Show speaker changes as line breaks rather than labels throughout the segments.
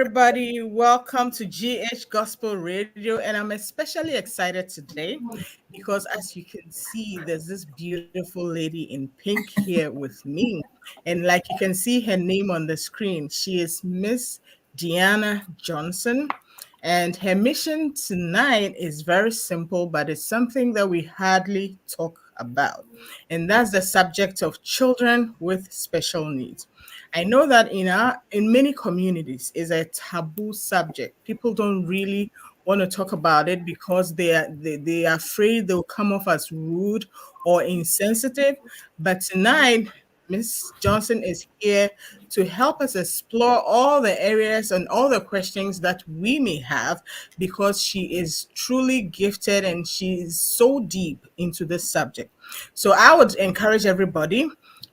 everybody. Welcome to GH Gospel Radio. And I'm especially excited today because, as you can see, there's this beautiful lady in pink here with me. And like you can see her name on the screen, she is Miss DEEANA Johnson. And her mission tonight is very simple, but it's something that we hardly talk about. And that's the subject of children with special needs. I know that in many communities is a taboo subject. People don't really want to talk about it because they are afraid they'll come off as rude or insensitive. But tonight, Miss Johnson is here to help us explore all the areas and all the questions that we may have because she is truly gifted and she is so deep into this subject. So I would encourage everybody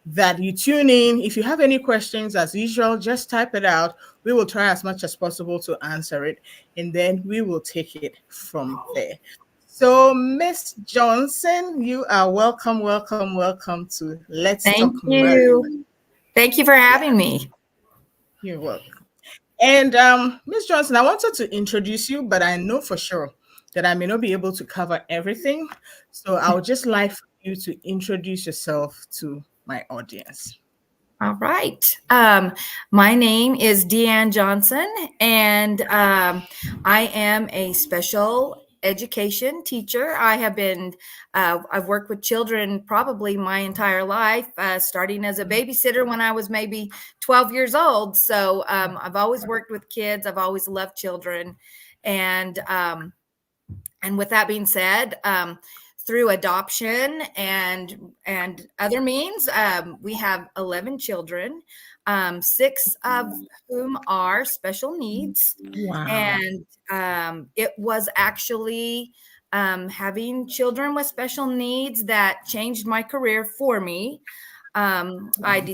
that you tune in. If you have any questions, as usual, just type it out. We will try as much as possible to answer it, and then we will take it from there. So, Miss Johnson, you are welcome, welcome, welcome to Let's
Thank
Talk Marriage.
you. Thank you for having me.
You're welcome. And Miss Johnson, I wanted to introduce you, but I know for sure that I may not be able to cover everything. So I would just like for you to introduce yourself to my audience.
All right. My name is DeEANA Johnson, and I am a special education teacher. I've worked with children probably my entire life, starting as a babysitter when I was maybe 12 years old. So I've always worked with kids. I've always loved children. And with that being said, through adoption and other means, we have 11 children, 6 of whom are special needs.
Wow.
And it was actually having children with special needs that changed my career for me. I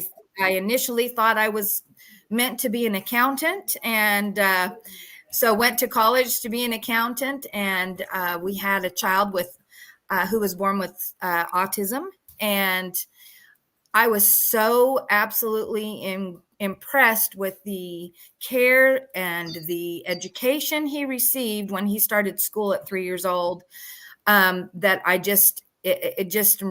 initially thought I was meant to be an accountant, and so went to college to be an accountant, and we had a child who was born with autism. And I was so absolutely impressed with the care and the education he received when he started school at 3 years old, that it just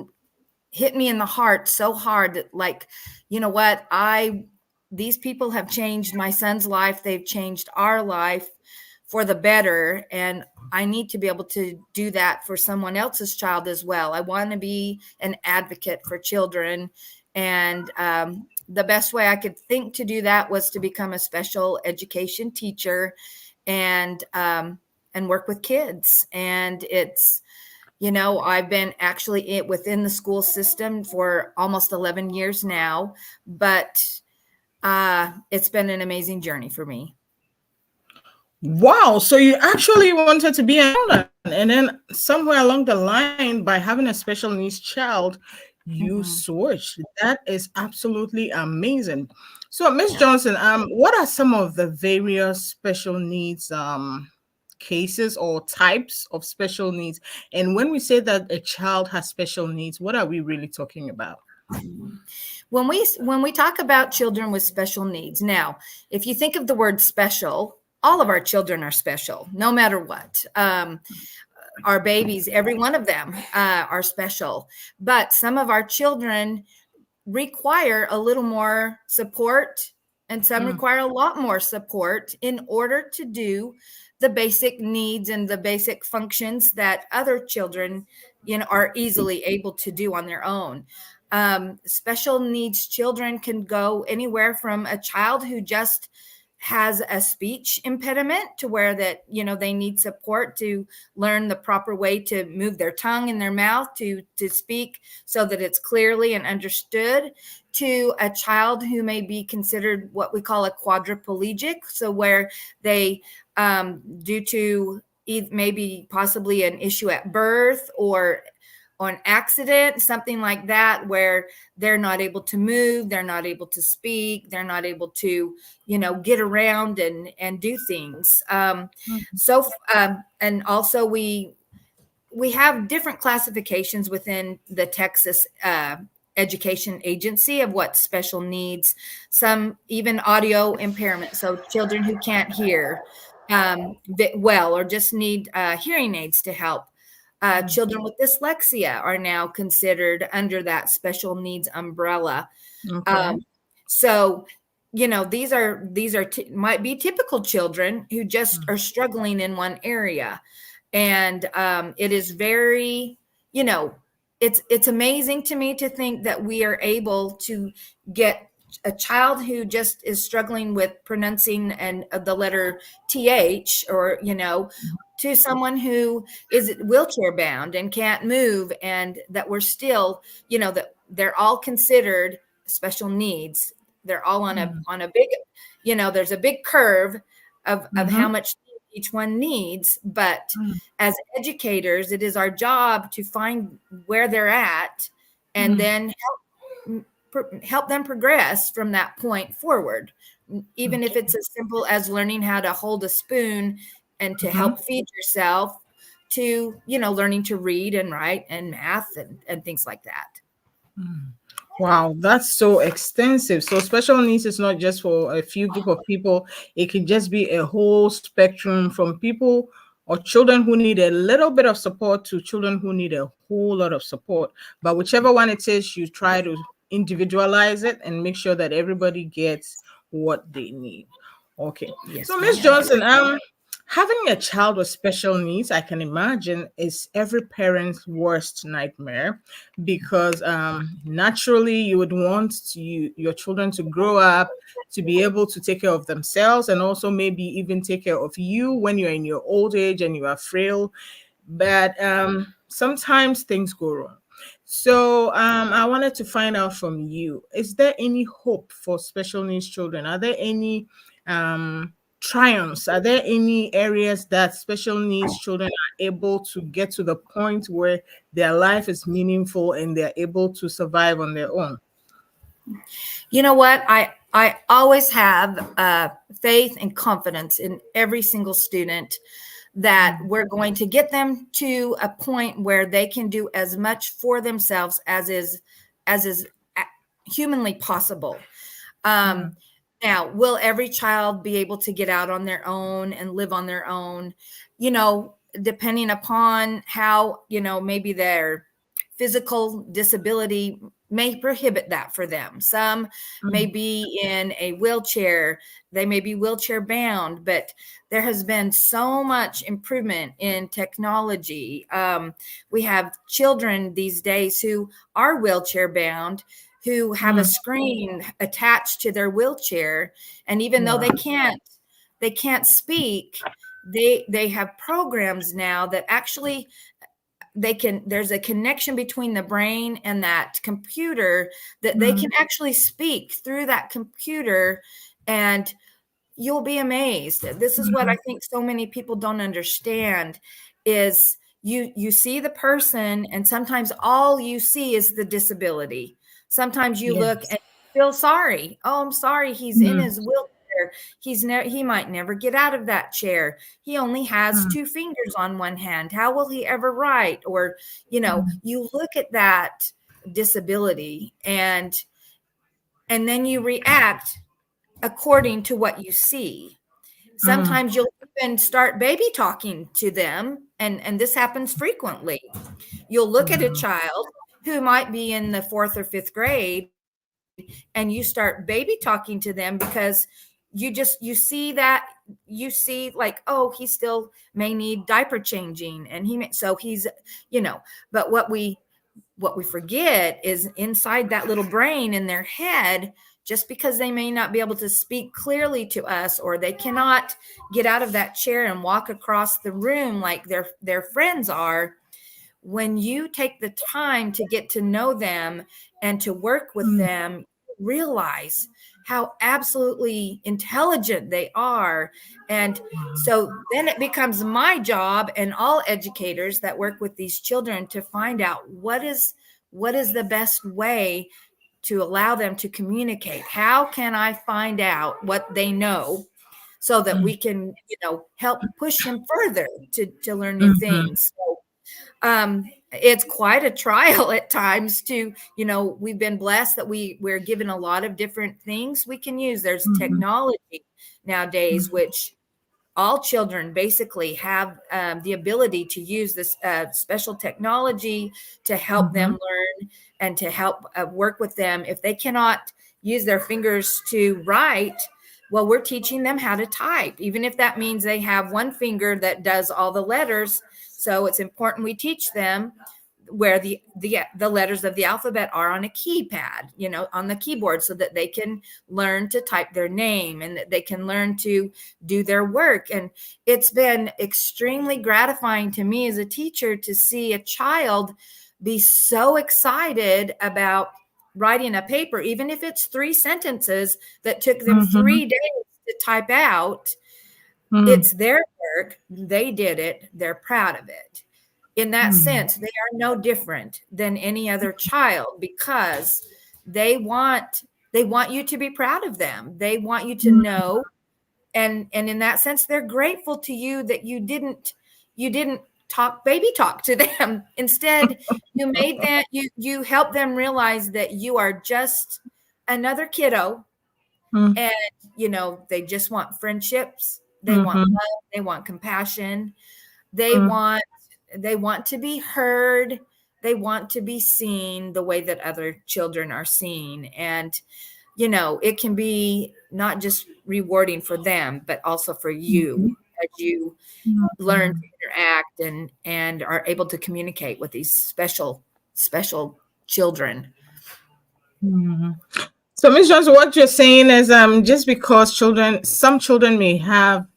hit me in the heart so hard that, like, you know what, these people have changed my son's life. They've changed our life for the better. And I need to be able to do that for someone else's child as well. I want to be an advocate for children. And the best way I could think to do that was to become a special education teacher and work with kids. And it's, I've been actually within the school system for almost 11 years now, but it's been an amazing journey for me.
Wow. So you actually wanted to be an accountant, and then somewhere along the line, by having a special needs child, you switched. That is absolutely amazing. So, Miss Johnson, what are some of the various special needs cases or types of special needs? And when we say that a child has special needs, what are we really talking about?
When we talk about children with special needs, now, if you think of the word special, all of our children are special, no matter what. Our babies, every one of them are special. But some of our children require a little more support, and some require a lot more support in order to do the basic needs and the basic functions that other children, are easily able to do on their own. Special needs children can go anywhere from a child who just has a speech impediment to where that, they need support to learn the proper way to move their tongue in their mouth to speak so that it's clearly and understood, to a child who may be considered what we call a quadriplegic. So where they, due to maybe possibly an issue at birth or an accident, something like that, where they're not able to move, they're not able to speak, they're not able to, get around and do things. And also we have different classifications within the Texas education agency of what special needs, some even audio impairment, so children who can't hear well or just need hearing aids to help. Children with dyslexia are now considered under that special needs umbrella.
Okay.
So, these are might be typical children who just are struggling in one area, and it is very, it's amazing to me to think that we are able to get a child who just is struggling with pronouncing and the letter th, or to someone who is wheelchair bound and can't move, and that we're still, that they're all considered special needs. They're all on a big, there's a big curve of how much each one needs. But as educators, it is our job to find where they're at and then help them progress from that point forward, even if it's as simple as learning how to hold a spoon and to help feed yourself, to learning to read and write and math and things like that.
Wow, that's so extensive. So special needs is not just for a few group of people. It can just be a whole spectrum, from people or children who need a little bit of support to children who need a whole lot of support. But whichever one it is, you try to individualize it and make sure that everybody gets what they need. Okay.
Yes,
So Miss Johnson, having a child with special needs, I can imagine, is every parent's worst nightmare, because naturally you would want your children to grow up to be able to take care of themselves, and also maybe even take care of you when you're in your old age and you are frail. But sometimes things go wrong. So I wanted to find out from you, is there any hope for special needs children? Are there any triumphs? Are there any areas that special needs children are able to get to the point where their life is meaningful and they're able to survive on their own?
You know what? I always have faith and confidence in every single student that we're going to get them to a point where they can do as much for themselves as is humanly possible. Now, will every child be able to get out on their own and live on their own? Depending upon how, maybe their physical disability may prohibit that for them. Some may be in a wheelchair. They may be wheelchair bound, but there has been so much improvement in technology. We have children these days who are wheelchair bound, who have a screen attached to their wheelchair. And even though they can't speak, they have programs now that actually there's a connection between the brain and that computer, that they can actually speak through that computer, and you'll be amazed. This is what I think so many people don't understand is you see the person, and sometimes all you see is the disability. Sometimes you look and feel sorry. Oh, I'm sorry. He's in his wheelchair. He might never get out of that chair. He only has two fingers on one hand. How will he ever write? Or, you look at that disability and then you react according to what you see. Sometimes you'll even start baby talking to them. And this happens frequently. You'll look at a child who might be in the 4th or 5th grade, and you start baby talking to them because you see like, oh, he still may need diaper changing, and he's, but what we forget is inside that little brain in their head, just because they may not be able to speak clearly to us, or they cannot get out of that chair and walk across the room like their friends are, when you take the time to get to know them and to work with them, realize how absolutely intelligent they are. And so then it becomes my job, and all educators that work with these children, to find out what is the best way to allow them to communicate. How can I find out what they know so that we can, help push them further to learn new things? So It's quite a trial at times to, we've been blessed that we're given a lot of different things we can use. There's
Mhm.
technology nowadays, which all children basically have the ability to use this special technology to help them
Mhm.
learn and to help work with them. If they cannot use their fingers to write, well, we're teaching them how to type, even if that means they have one finger that does all the letters. So it's important we teach them where the letters of the alphabet are on a keypad, on the keyboard, so that they can learn to type their name and that they can learn to do their work. And it's been extremely gratifying to me as a teacher to see a child be so excited about writing a paper, even if it's 3 sentences that took them
Mhm.
3 days to type out.
Mhm.
It's their work. They did it. They're proud of it. In that
Mhm.
sense, they are no different than any other child because they want you to be proud of them. They want you to
Mhm.
know, and in that sense, they're grateful to you that you didn't talk baby talk to them. Instead, you made them you help them realize that you are just another kiddo,
Mhm.
and they just want friendships, they want
Mhm.
love, they want compassion, they
Mhm.
want they want to be heard, they want to be seen the way that other children are seen. And it can be not just rewarding for them but also for you
Mhm.
as you learn to interact and are able to communicate with these special children.
Mhm. So, Miss Johnson, what you're saying is, just because some children may have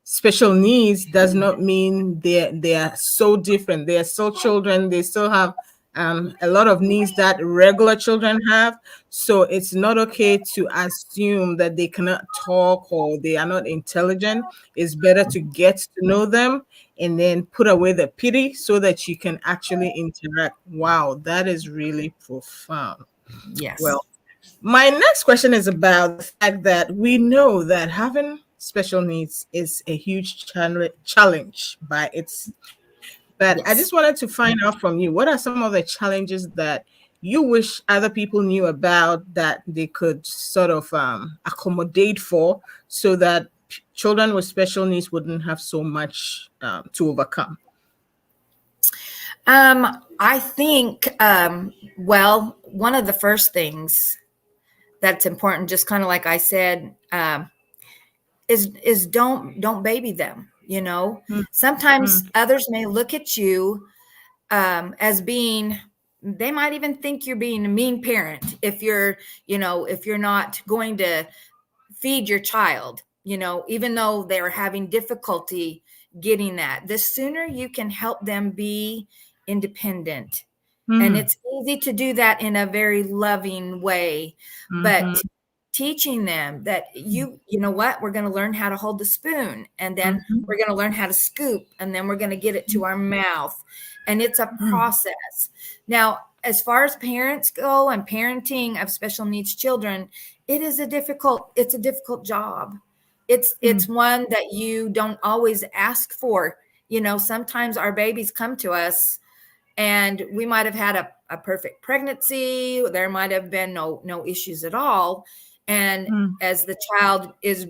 special needs, does not mean they are so different. They are still children. They still have a lot of needs that regular children have. So it's not okay to assume that they cannot talk or they are not intelligent. It's better to get to know them and then put away the pity so that you can actually interact. Wow, that is really profound.
Yes.
Well, my next question is about the fact that we know that having special needs is a huge challenge by its. But I
Yes.
just wanted to find out from you, what are some of the challenges that you wish other people knew about that they could sort of accommodate for, so that children with special needs wouldn't have so much to overcome?
I think, well, one of the first things that's important, just kind of like I said, is don't baby them. Sometimes
Mm,
others may look at you as being. They might even think you're being a mean parent if you're not going to feed your child, even though they're having difficulty getting that. The sooner you can help them be independent, and
mm,
it's easy to do that in a very loving way, but
mhm,
teaching them that you know what, we're going to learn how to hold the spoon, and then
mhm,
we're going to learn how to scoop, and then we're going to get it to our mouth, and it's a
mm,
process. Now, as far as parents go and parenting of special needs children, it's a difficult job. It's
mm,
one that you don't always ask for. Sometimes our babies come to us and we might have had a perfect pregnancy, there might have been no issues at all, and
mm,
as the child is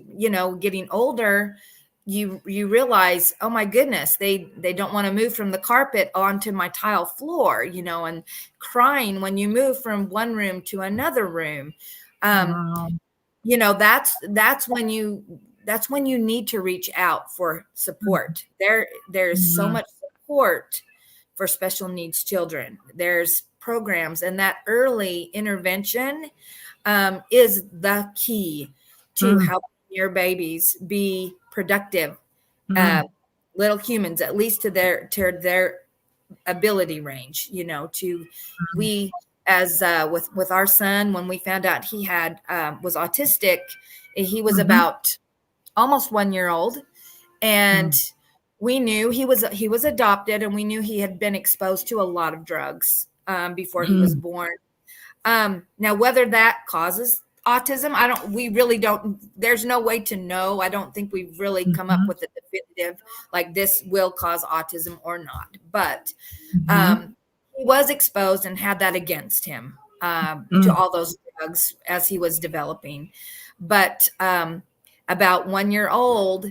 getting older, you realize, oh my goodness, they don't want to move from the carpet onto my tile floor, and crying when you move from one room to another room. um,
wow.
that's when you need to reach out for support. There's so
Mm,
much support for special needs children. There's programs, and that early intervention is the key to
mm,
helping your babies be productive uh,
mm,
little humans, at least to their ability range. To we as with our son, when we found out he had was autistic, he was
mhm,
about almost 1 year old, and
mm,
we knew he was adopted, and we knew he had been exposed to a lot of drugs before he was
mm,
born. Now, whether that causes autism. I don't, we really don't, there's no way to know. I don't think we've really come up
Mhm.
with a definitive, like this will cause autism or not. But
Mhm.
um, he was exposed and had that against him, to
Mhm.
all those drugs as he was developing. But about 1 year old,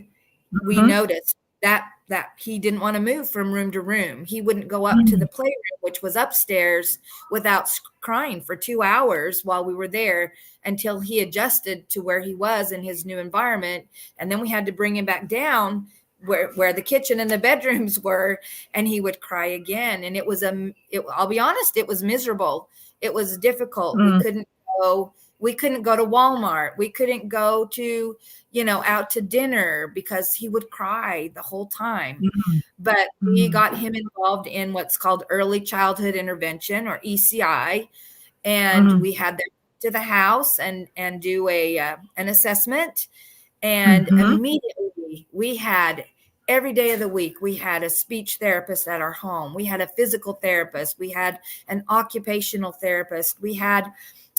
we
Mhm.
noticed that he didn't want to move from room to room. He wouldn't go up to the
Mhm.
playroom, which was upstairs, without crying for 2 hours while we were there, until he adjusted to where he was in his new environment. And then we had to bring him back down where the kitchen and the bedrooms were, and he would cry again. And it was I'll be honest, it was miserable. It was difficult.
Mhm.
We couldn't go to Walmart. We couldn't go to, out to dinner because he would cry the whole time.
Mhm.
But we
Mhm.
got him involved in what's called early childhood intervention, or ECI, and
Mhm.
we had them to the house and do an assessment. And
Mhm.
immediately we had, every day of the week, we had a speech therapist at our home. We had a physical therapist. We had an occupational therapist. We had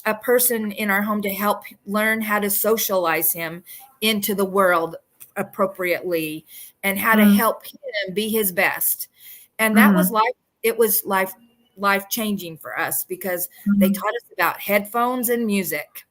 a person in our home to help learn how to socialize him into the world appropriately, and how to
Mhm.
help him be his best. And that was
Mhm.
life. It was life changing for us, because they
Mhm.
taught us about headphones and music.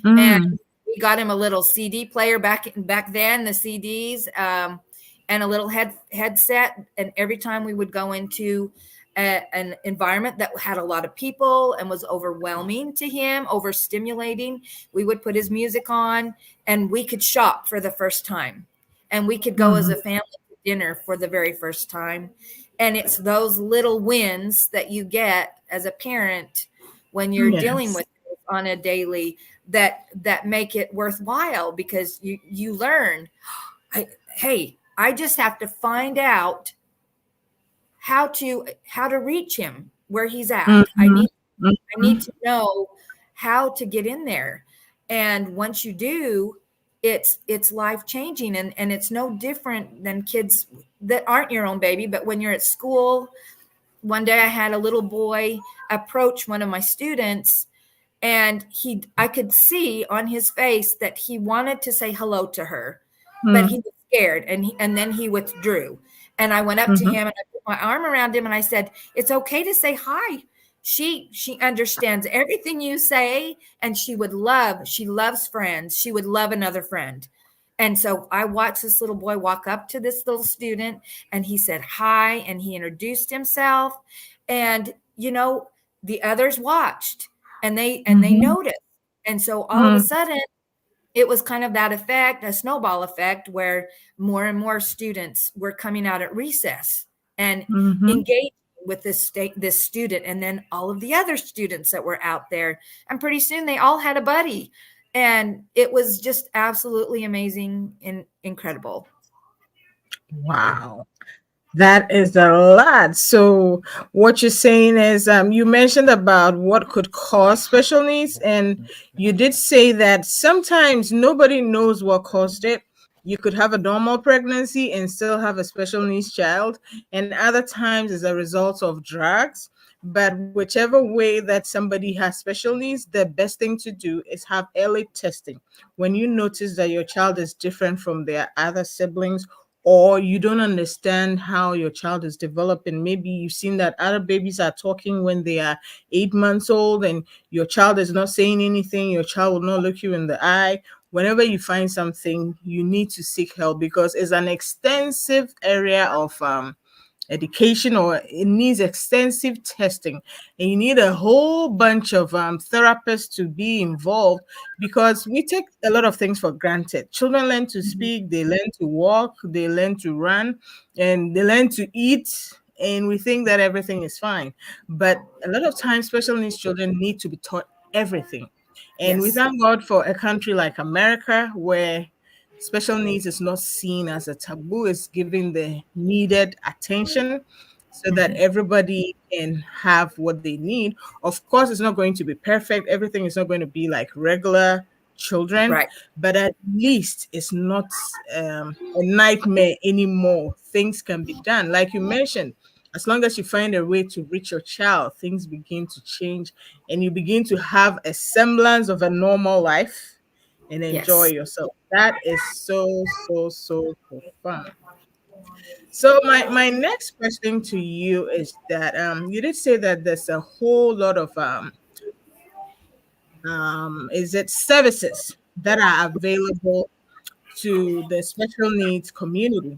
And
Mhm.
we got him a little CD player back then, the CDs, and a little headset. And every time we would go into an environment that had a lot of people and was overwhelming to him, overstimulating, we would put his music on, and we could shop for the first time, and we could go as
Mhm.
a family to dinner for the very first time. And it's those little wins that you get as a parent when you're dealing
Yes.
with this on a daily, that make it worthwhile, because you learn, hey, I just have to find out how to reach him where he's at. I
Mhm.
need I need
Mhm.
to know how to get in there. And once you do, it's life changing. And it's no different than kids that aren't your own baby. But when you're at school, one day I had a little boy approach one of my students, and I could see on his face that he wanted to say hello to her, but he
Mhm.
was scared, and then he withdrew. And I went up to
Mhm.
him and I put my arm around him and I said, "It's okay to say hi. She understands everything you say, and she loves friends. She would love another friend." And so I watched this little boy walk up to this little student, and he said hi, and he introduced himself. And the others watched, and they
Mhm.
noticed. And so all of a
Mhm.
sudden, it was kind of that effect, a snowball effect, where more and more students were coming out at recess and
Mhm.
engaging with this student, and then all of the other students that were out there. And pretty soon they all had a buddy. And it was just absolutely amazing and incredible.
Wow. That is a lot. So what you're saying is, you mentioned about what could cause special needs, and you did say that sometimes nobody knows what caused it. You could have a normal pregnancy and still have a special needs child, and other times is a result of drugs. But whichever way that somebody has special needs, the best thing to do is have early testing. When you notice that your child is different from their other siblings, or you don't understand how your child is developing. Maybe you've seen that other babies are talking when they are 8 months old, and your child is not saying anything. Your child will not look you in the eye. Whenever you find something, you need to seek help, because it's an extensive area of education, or it needs extensive testing, and you need a whole bunch of therapists to be involved, because we take a lot of things for granted. Children learn to speak, they learn to walk, they learn to run, and they learn to eat, and we think that everything is fine. But a lot of times special needs children need to be taught everything. And we
Yes.
thank God for a country like America, where special needs is not seen as a taboo, it's given the needed attention so that
Mhm.
everybody can have what they need. Of course, it's not going to be perfect. Everything is not going to be like regular children,
Right.
but at least it's not a nightmare anymore. Things can be done. Like you mentioned, as long as you find a way to reach your child, things begin to change and you begin to have a semblance of a normal life and enjoy
Yes.
yourself. That is so, so, so, so fun. So my next question to you is that you did say that there's a whole lot of is it services that are available to the special needs community.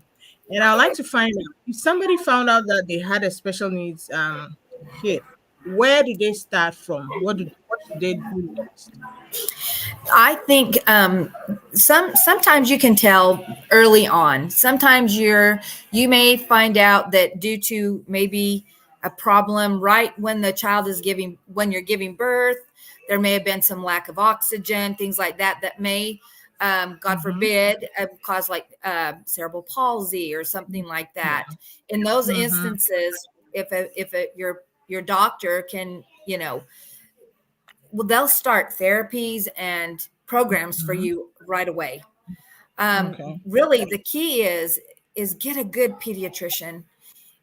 And I'd like to find out if somebody found out that they had a special needs kid, where did they start from? What should they do next?
I think sometimes you can tell early on. Sometimes you may find out that due to maybe a problem right when the child is when you're giving birth, there may have been some lack of oxygen, things like that, that may, God
Mm-hmm.
forbid, cause like cerebral palsy or something like
Yeah.
that. In those
Mm-hmm.
instances, your doctor can, well, they'll start therapies and programs for
Mm-hmm.
you right away.
Okay.
Really, the key is get a good pediatrician.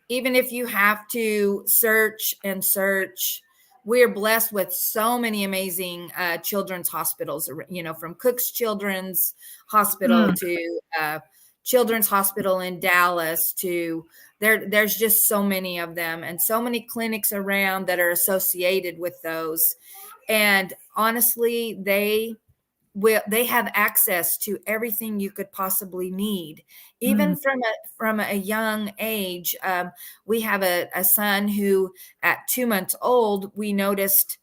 Even if you have to search and search, we're blessed with so many amazing children's hospitals. From Cook's Children's Hospital
Mm,
to Children's Hospital in Dallas to there's just so many of them and so many clinics around that are associated with those. And honestly, they have access to everything you could possibly need, even
mm,
from a young age. We have a son who, at 2 months old, we noticed,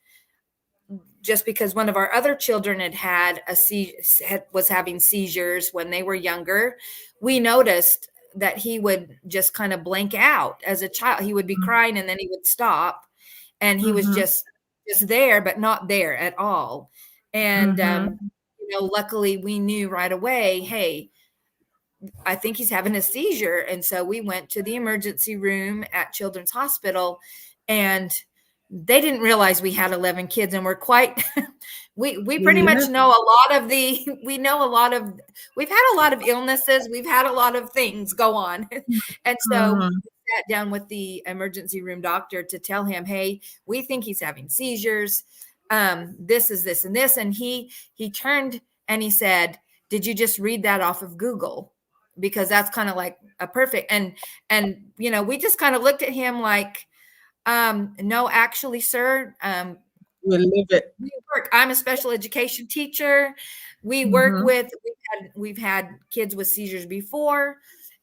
just because one of our other children was having seizures when they were younger, we noticed that he would just kind of blank out as a child. He would be crying and then he would stop, and he was
mm-hmm.
just there, but not there at all. And
Mm-hmm.
luckily we knew right away, hey, I think he's having a seizure. And so we went to the emergency room at Children's Hospital, and they didn't realize we had 11 kids, and we're quite we pretty much
Yeah.
know a lot of the we know a lot of we've had a lot of illnesses, we've had a lot of things go on. And so
Mm-hmm.
we sat down with the emergency room doctor to tell him, hey, we think he's having seizures, this is this and this. And he turned and he said, did you just read that off of Google? Because that's kind of like a perfect. And we just kind of looked at him like, no, actually, sir,
We live it.
I'm a special education teacher. We work
Mm-hmm.
with, we've had kids with seizures before.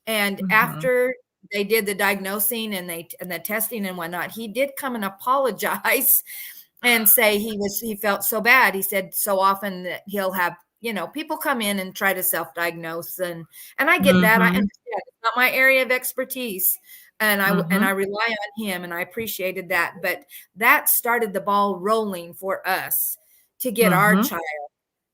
And
Mm-hmm.
after they did the diagnosing and the testing and whatnot, he did come and apologize and say he felt so bad. He said so often that he'll have, people come in and try to self-diagnose, and I get that. I
Mm-hmm.
understand it's not my area of expertise, and
Mm-hmm.
I rely on him, and I appreciated that. But that started the ball rolling for us to get our
Mm-hmm.
child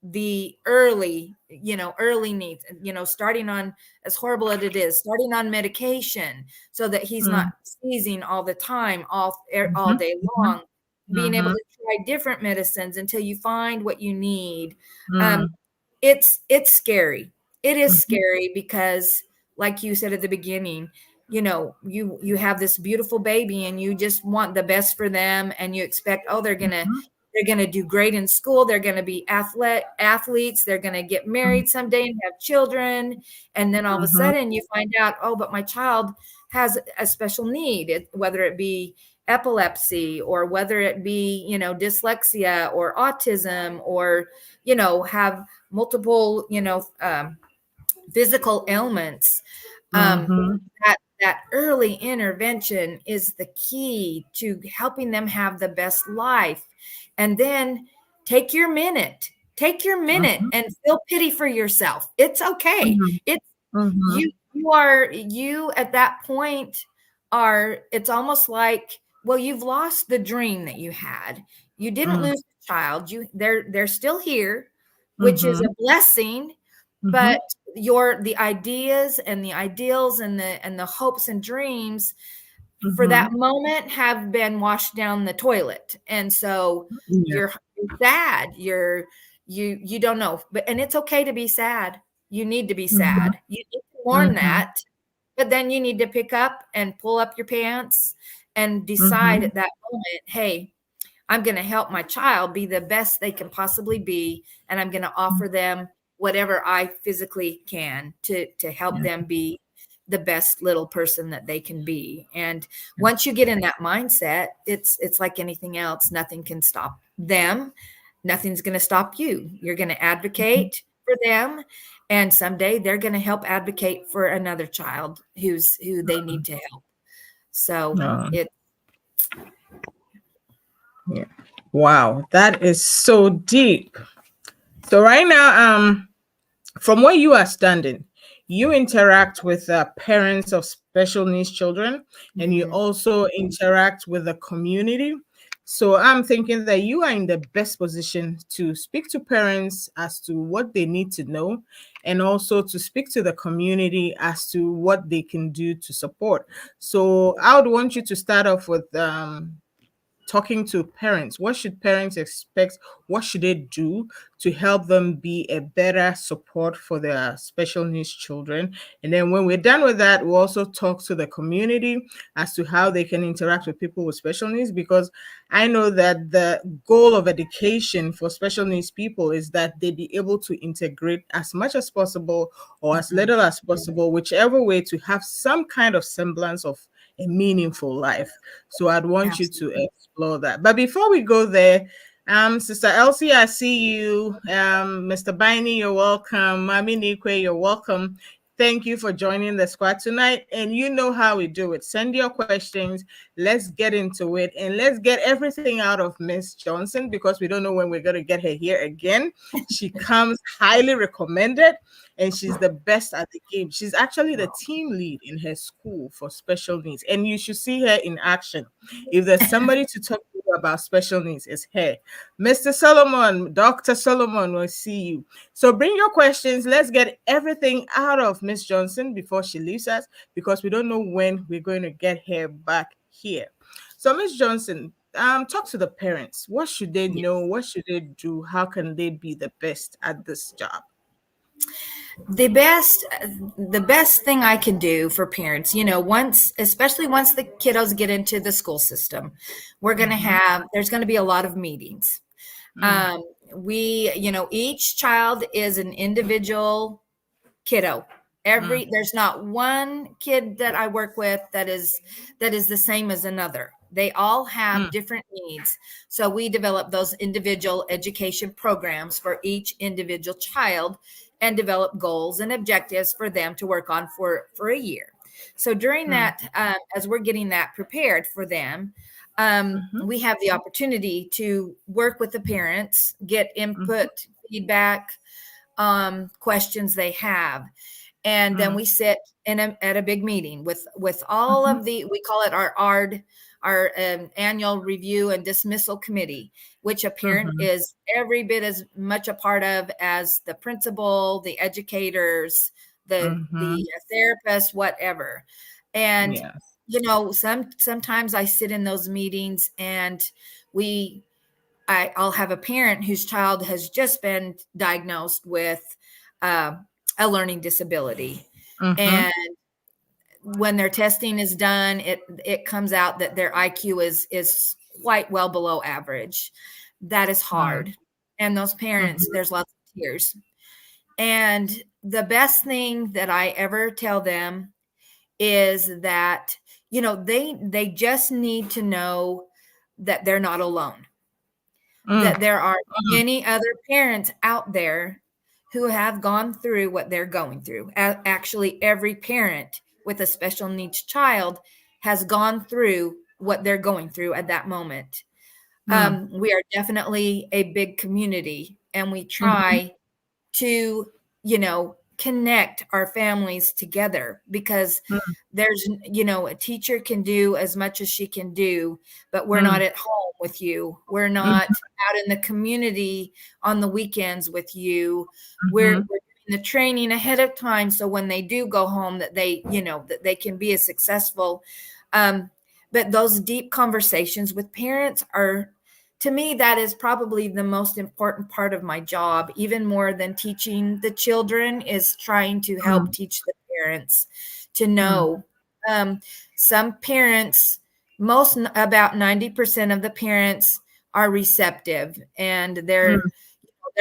the early needs, starting on, as horrible as it is, starting on medication so that he's not seizing all the time, all
Mm-hmm.
day
Mm-hmm.
long, being able
Mm-hmm.
to try different medicines until you find what you need. Um,
Mm,
it's scary. It is
mhm,
scary because, like you said at the beginning, you have this beautiful baby and you just want the best for them, and you expect, oh,
mhm,
they're gonna do great in school, they're gonna be athletes, they're gonna get
mm,
married someday and have children, and then all of a
mhm,
sudden you find out, oh, but my child has a special need, whether it be epilepsy or whether it be dyslexia or autism, or have multiple physical ailments. um,
mhm,
that early intervention is the key to helping them have the best life. And then take your minute
mhm,
and feel pity for yourself. It's okay.
mhm,
It's
mhm,
you at that point are, it's almost like, well, you've lost the dream that you had. You didn't
mm,
lose the child. They're still here, which is
mhm,
a blessing.
mhm,
But the ideas and the ideals and the hopes and dreams for that
mhm.
moment have been washed down the toilet. And so
Yeah.
you're sad, you don't know, and it's okay to be sad. You need to be
Mhm,
sad, you need to mourn
mhm,
that. But then you need to pick up and pull up your pants and decide
Mm-hmm.
at that moment, hey, I'm going to help my child be the best they can possibly be, and I'm going to offer them whatever I physically can to help
Yeah.
them be the best little person that they can be. And once you get in that mindset, it's like anything else. Nothing can stop them. Nothing's going to stop you. You're going to advocate for them, and someday they're going to help advocate for another child who they need to help. So
Oh,
it
yeah. Wow, that is so deep. So right now, from where you are standing, you interact with parents of special needs children, and you
Mhm.
also interact with the community. So I'm thinking that you are in the best position to speak to parents as to what they need to know, and also to speak to the community as to what they can do to support. So I would want you to start off with talking to parents. What should parents expect? What should they do to help them be a better support for their special needs children? And then when we're done with that, we'll also talk to the community as to how they can interact with people with special needs, because I know that the goal of education for special needs people is that they be able to integrate as much as possible or as
Mhm.
little as possible, whichever way, to have some kind of semblance of a meaningful life. So I'd want you to
Absolutely.
explore that. But before we go there, Sister Elsie, I see you. Mr. Biney, you're welcome. Mami Nikwe, you're welcome. Thank you for joining the squad tonight. And you know how we do it. Send your questions. Let's get into it. And let's get everything out of Miss Johnson, because we don't know when we're going to get her here again. She comes highly recommended, and she's the best at the game. She's actually the team lead in her school for special needs, and you should see her in action. If there's somebody to talk to you about special needs, it's her. Mr. Solomon, Dr. Solomon will see you. So bring your questions. Let's get everything out of Miss Johnson before she leaves us, because we don't know when we're going to get her back here. So Miss Johnson, talk to the parents. What should they know? What should they do? How can they be the best at this job?
The best thing I can do for parents, especially once the kiddos get into the school system,
Mm-hmm.
there's going to be a lot of meetings.
Mm,
um, each child is an individual kiddo.
mm,
There's not one kid that I work with that is the same as another. They all have
mm,
different needs. So we develop those individual education programs for each individual child and develop goals and objectives for them to work on for a year. So during
mm,
that, as we're getting that prepared for them,
mhm,
we have the opportunity to work with the parents, get
mhm,
input, feedback, questions they have, and then
mm,
we sit at a big meeting with all
mhm,
of we call it our annual review and dismissal committee, which a parent
mhm,
is every bit as much a part of as the principal, the educators, the
mhm.
therapist, whatever. And
Yes.
sometimes I sit in those meetings and we I'll have a parent whose child has just been diagnosed with uh, a learning disability,
Mhm,
and when their testing is done, it comes out that their IQ is quite well below average. That is
mm,
hard, and those parents,
mhm,
there's lots of tears. And the best thing that I ever tell them is that they just need to know that they're not alone,
mm,
that there are
mm,
many other parents out there who have gone through what they're going through. Actually, every parent with a special needs child has gone through what they're going through at that moment.
mm,
We are definitely a big community, and we
mhm,
try to connect our families together, because
mm,
a teacher can do as much as she can do, but we're not
mm,
at home with you, we're
mhm,
not out in the community on the weekends with you. we're,
mhm,
we're doing the training ahead of time, so when they do go home, that they can be as successful. um, but those deep conversations with parents are, to me, that is probably the most important part of my job, even more than teaching the children, is trying to help
mm,
teach the parents to know. Some parents, about 90% of the parents are receptive, and they're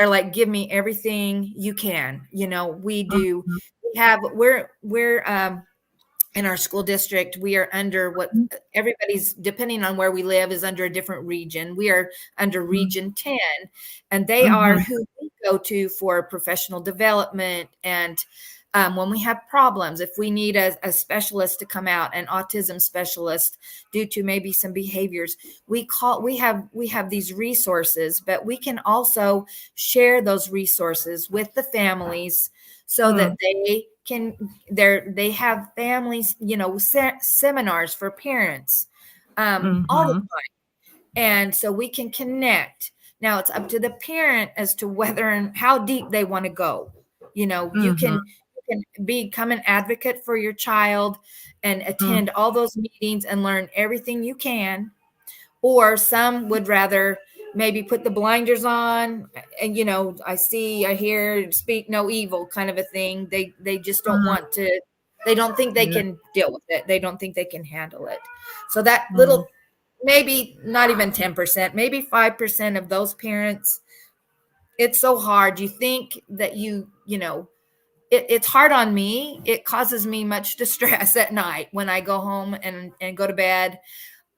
like, give me everything you can. We do. We're in our school district, we are under what everybody's, depending on where we live, is under a different region. We are under Region 10, and they are who we go to for professional development. And when we have problems, if we need a specialist to come out, an autism specialist, due to maybe some behaviors, we have these resources, but we can also share those resources with the families so that they have families, seminars for parents all the time. And so we can connect. Now it's up to the parent as to whether and how deep they want to go. You can become an advocate for your child and attend all those meetings and learn everything you can. Or some would rather maybe put the blinders on and, I hear, speak no evil kind of a thing. They just don't want to, they don't think they can deal with it. They don't think they can handle it. So that little, maybe not even 10%, maybe 5% of those parents, it's so hard. You think that it's hard on me. It causes me much distress at night when I go home and go to bed,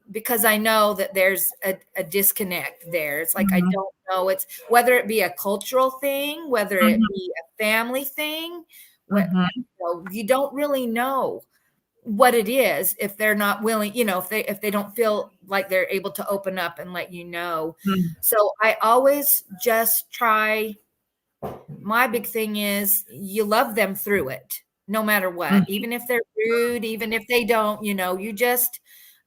because I know that there's a disconnect there. It's like, I don't know. It's whether it be a cultural thing, whether it be a family thing, you don't really know what it is if they're not willing, if they don't feel like they're able to open up and let you know. So I always just try. My big thing is you love them through it, no matter what, even if they're rude, even if they don't, you just,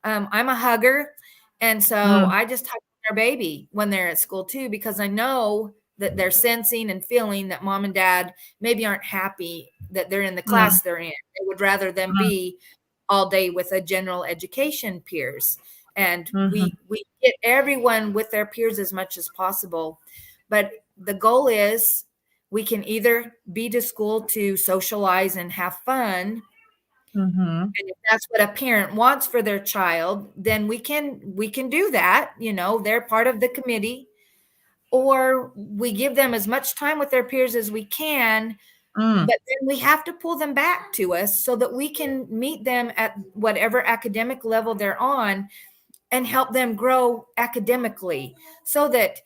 I'm a hugger. And so I just hug their baby when they're at school too, because I know that they're sensing and feeling that mom and dad maybe aren't happy that they're in the class they're in. They would rather them be all day with a general education peers. And we get everyone with their peers as much as possible. But the goal is we can either be to school to socialize and have fun. And if that's what a parent wants for their child, then we can do that. They're part of the committee, or we give them as much time with their peers as we can. But then we have to pull them back to us so that we can meet them at whatever academic level they're on and help them grow academically, so that,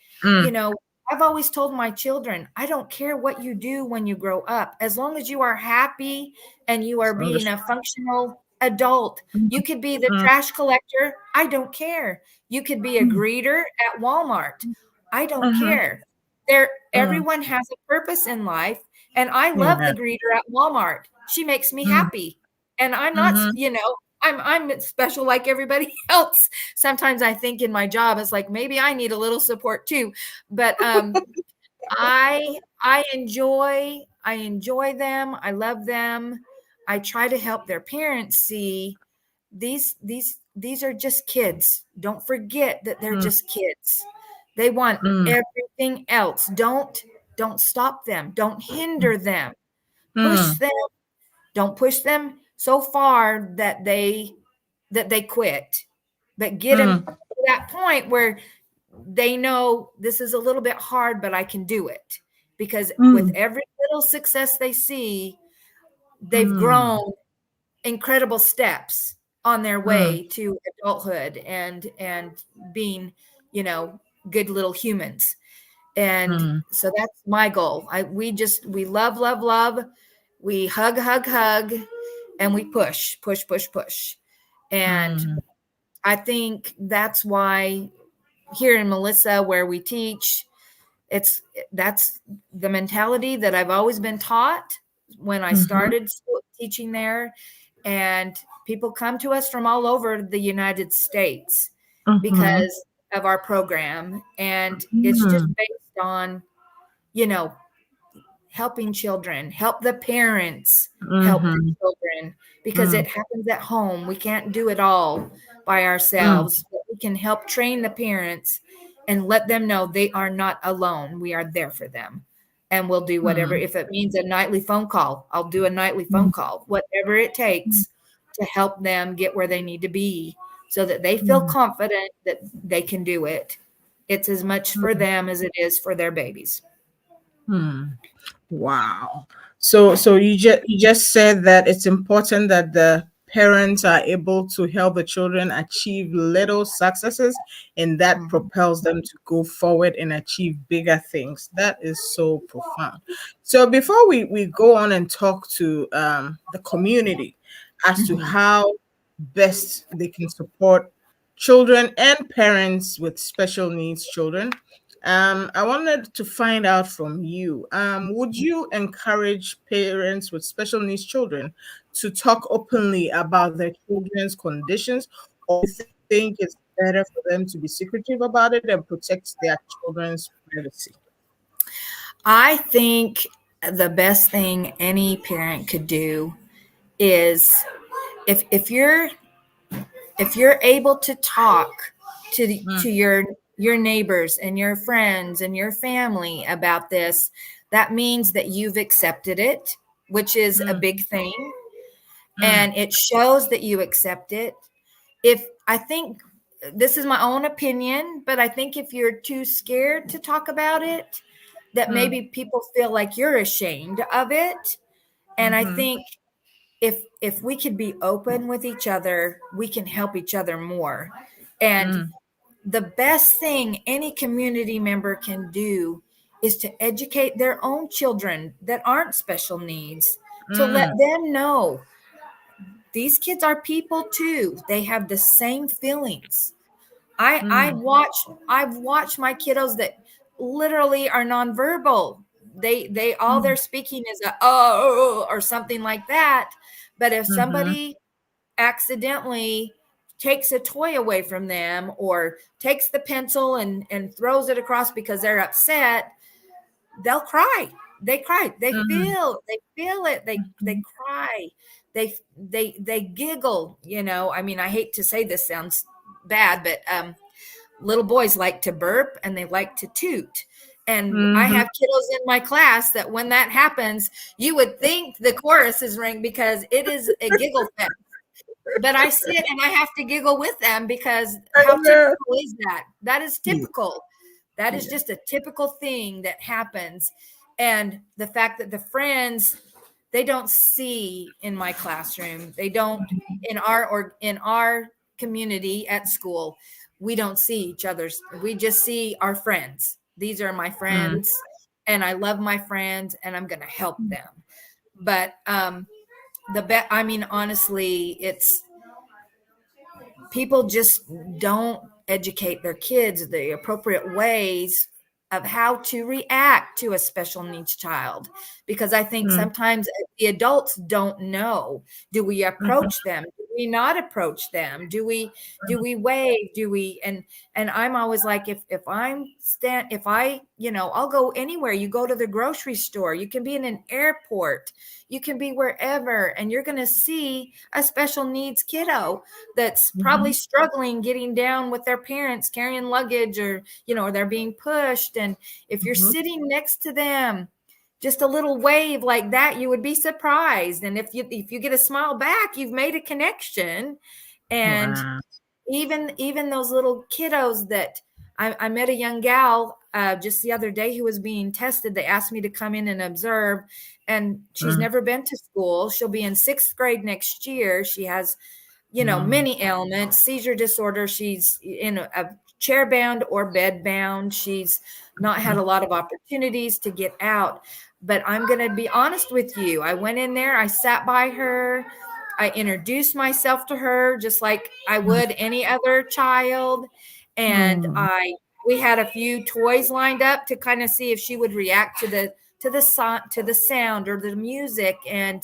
I've always told my children, I don't care what you do when you grow up, as long as you are happy and you are being a functional adult. You could be the trash collector. I don't care. You could be a greeter at Walmart. I don't care. Everyone has a purpose in life. And I love the greeter at Walmart. She makes me happy. And I'm not, I'm special like everybody else. Sometimes I think in my job, it's like, maybe I need a little support too. But I enjoy them. I love them. I try to help their parents see these are just kids. Don't forget that they're just kids. They want everything else. Don't stop them. Don't hinder them. Push them. Don't push them so far that they quit, but get them to that point where they know this is a little bit hard, but I can do it. Because with every little success they see, they've grown incredible steps on their way to adulthood and being, good little humans. And so that's my goal. We love, love, love. We hug, hug, hug, and we push. And I think that's why here in Melissa, where we teach, that's the mentality that I've always been taught when I started teaching there. And people come to us from all over the United States because of our program. And it's just based on, helping children, help the parents, help the children, because it happens at home. We can't do it all by ourselves, but we can help train the parents and let them know they are not alone. We are there for them. and we'll do whatever. If it means a nightly phone call, I'll do a nightly phone call, whatever it takes to help them get where they need to be so that they feel confident that they can do it. It's as much for them as it is for their babies.
Wow. So you just said that it's important that the parents are able to help the children achieve little successes, and that propels them to go forward and achieve bigger things. That is so profound. So before we go on and talk to the community as to how best they can support children and parents with special needs children, I wanted to find out from you. Would you encourage parents with special needs children to talk openly about their children's conditions, or you think it's better for them to be secretive about it and protect their children's privacy?
I think the best thing any parent could do is if you're able to talk to your neighbors and your friends and your family about this, that means that you've accepted it, which is a big thing, and it shows that you accept it. If I think this is my own opinion, but I think if you're too scared to talk about it, that maybe people feel like you're ashamed of it. And I think if we could be open with each other, we can help each other more. And the best thing any community member can do is to educate their own children that aren't special needs, to let them know these kids are people too. They have the same feelings. I've watched my kiddos that literally are nonverbal. They all they're speaking is a oh or something like that. But if somebody accidentally takes a toy away from them or takes the pencil and throws it across because they're upset, they'll cry. They cry. They feel it. They cry. They giggle, you know. I mean, I hate to say this, sounds bad, but little boys like to burp and they like to toot. And I have kiddos in my class that when that happens, you would think the chorus is ring because it is a giggle fest. But I sit and I have to giggle with them because how typical is that? That is typical. That is just a typical thing that happens. And the fact that the friends, they don't see in my classroom, they don't in our community at school, we don't see each other's, we just see our friends. These are my friends and I love my friends and I'm going to help them. But I mean, honestly, it's people just don't educate their kids the appropriate ways of how to react to a special needs child, because I think sometimes the adults don't know. Do we approach them? Do we not approach them? Do we wave? Do we and I'm always like, if I I'll go anywhere. You go to the grocery store, you can be in an airport, you can be wherever, and you're going to see a special needs kiddo that's probably struggling getting down with their parents carrying luggage, or or they're being pushed. And if you're sitting next to them, just a little wave like that, you would be surprised. And if you get a smile back, you've made a connection. And even those little kiddos that I met a young gal just the other day who was being tested. They asked me to come in and observe, and she's never been to school. She'll be in 6th grade next year. She has, many ailments, seizure disorder. She's in a chair bound or bed bound. She's not had a lot of opportunities to get out. But I'm going to be honest with you. I went in there, I sat by her, I introduced myself to her just like I would any other child. And we had a few toys lined up to kind of see if she would react to the sound or the music. And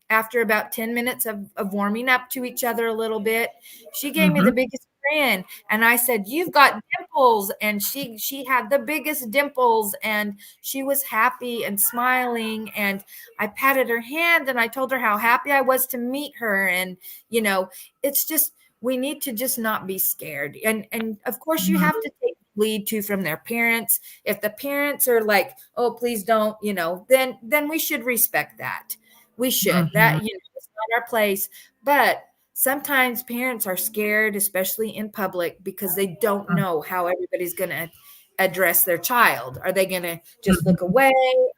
after about 10 minutes of warming up to each other a little bit, she gave me the biggest grin. And I said, "You've got dimples." And she had the biggest dimples, and she was happy and smiling. And I patted her hand and I told her how happy I was to meet her. And, it's just, we need to just not be scared. And of course you have to take lead to from their parents. If the parents are like, oh, please don't, then we should respect that. We should.
Mhm.
That, it's not our place. But sometimes parents are scared, especially in public, because they don't know how everybody's going to address their child. Are they going to just look
Mhm.
away?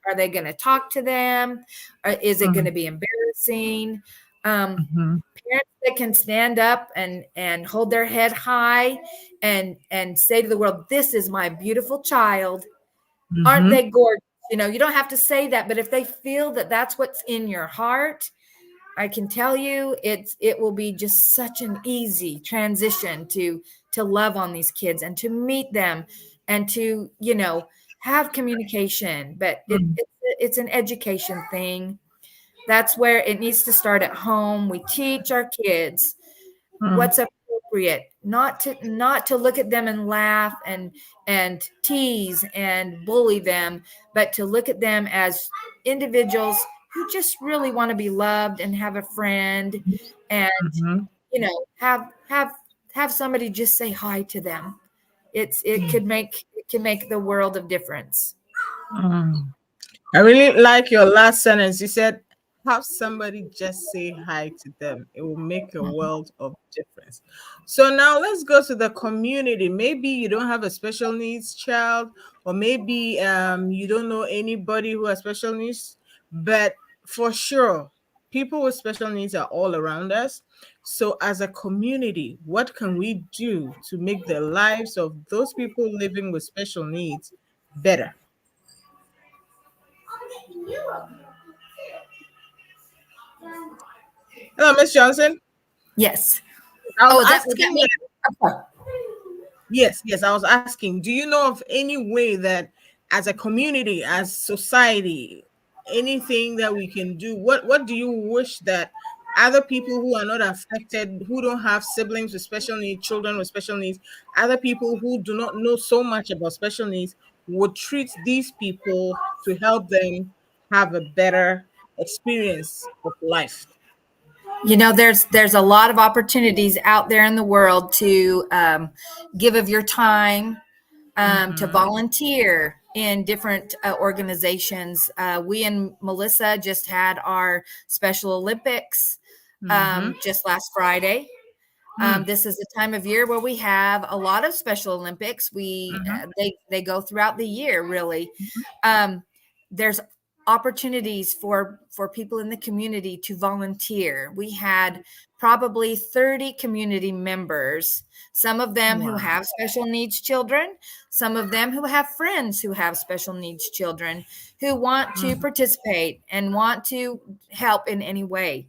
Are they going to talk to them? Or is it going
Mhm.
to be embarrassing? Um,
Mhm.
Parents that can stand up and hold their head high and say to the world, this is my beautiful child. Aren't
Mhm.
they gorgeous? You don't have to say that, but if they feel that that's what's in your heart, I can tell you it will be just such an easy transition to love on these kids and to meet them and to, have communication. But
Mhm.
it's an education thing. That's where it needs to start at home. We teach our kids
Mhm.
what's appropriate, not to look at them and laugh and tease and bully them, but to look at them as individuals who just really want to be loved and have a friend, and
Mhm.
have somebody just say hi to them. It can make the world of difference.
Mhm. I really like your last sentence. You said, have somebody just say hi to them. It will make a world of difference. So now let's go to the community. Maybe you don't have a special needs child, or maybe you don't know anybody who has special needs, but for sure, people with special needs are all around us. So, as a community, what can we do to make the lives of those people living with special needs better? Hello, Miss Johnson.
Yes.
I was
Oh, was that
asking,
me? Okay.
yes, I was asking, do you know of any way that as a community, as society, anything that we can do? What do you wish that other people who are not affected, who don't have siblings with special needs, children with special needs, other people who do not know so much about special needs would treat these people to help them have a better experience of life?
There's a lot of opportunities out there in the world to give of your time, to
Mm-hmm.
volunteer in different organizations. We and Melissa just had our Special Olympics
Mm-hmm.
just last Friday.
Mm-hmm.
This is the time of year where we have a lot of Special Olympics. We they go throughout the year, really. Um, there's opportunities for people in the community to volunteer. We had probably 30 community members, some of them who
Wow.
have special needs children, some of them who have friends who have special needs children, who want to
Mm-hmm.
participate and want to help in any way.